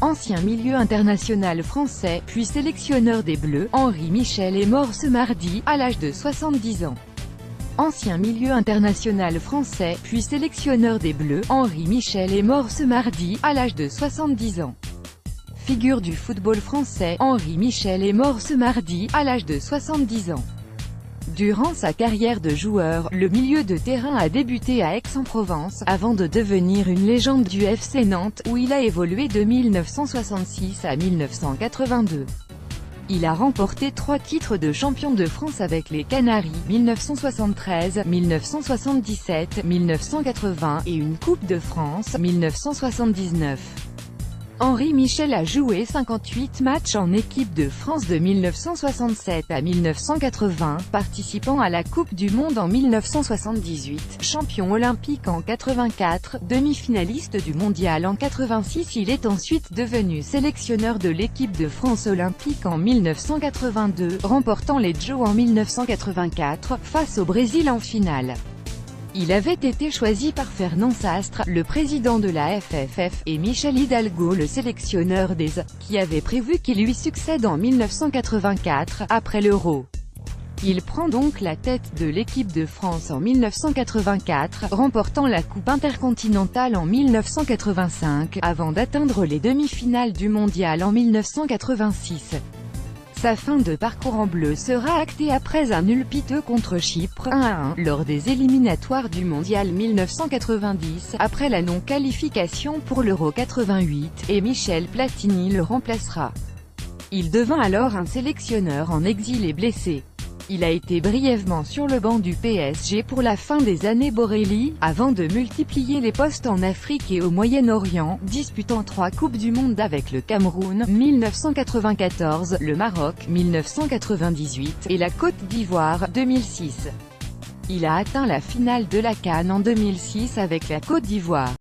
Ancien milieu international français, puis sélectionneur des Bleus, Henri Michel est mort ce mardi, à l'âge de 70 ans. Ancien milieu international français, puis sélectionneur des Bleus, Henri Michel est mort ce mardi, à l'âge de 70 ans. Figure du football français, Henri Michel est mort ce mardi, à l'âge de 70 ans. Durant sa carrière de joueur, le milieu de terrain a débuté à Aix-en-Provence, avant de devenir une légende du FC Nantes, où il a évolué de 1966 à 1982. Il a remporté 3 titres de champion de France avec les Canaries, 1973, 1977, 1980, et une Coupe de France, 1979. Henri Michel a joué 58 matchs en équipe de France de 1967 à 1980, participant à la Coupe du Monde en 1978, champion olympique en 84, demi-finaliste du mondial en 86. Il est ensuite devenu sélectionneur de l'équipe de France olympique en 1982, remportant les Jeux en 1984, face au Brésil en finale. Il avait été choisi par Fernand Sastre, le président de la FFF, et Michel Hidalgo, le sélectionneur des qui avait prévu qu'il lui succède en 1984, après l'Euro. Il prend donc la tête de l'équipe de France en 1984, remportant la Coupe intercontinentale en 1985, avant d'atteindre les demi-finales du mondial en 1986. Sa fin de parcours en bleu sera actée après un nul piteux contre Chypre, 1-1, lors des éliminatoires du mondial 1990, après la non-qualification pour l'Euro 88, et Michel Platini le remplacera. Il devint alors un sélectionneur en exil et blessé. Il a été brièvement sur le banc du PSG pour la fin des années Borelli, avant de multiplier les postes en Afrique et au Moyen-Orient, disputant 3 Coupes du Monde avec le Cameroun, 1994, le Maroc, 1998, et la Côte d'Ivoire, 2006. Il a atteint la finale de la CAN en 2006 avec la Côte d'Ivoire.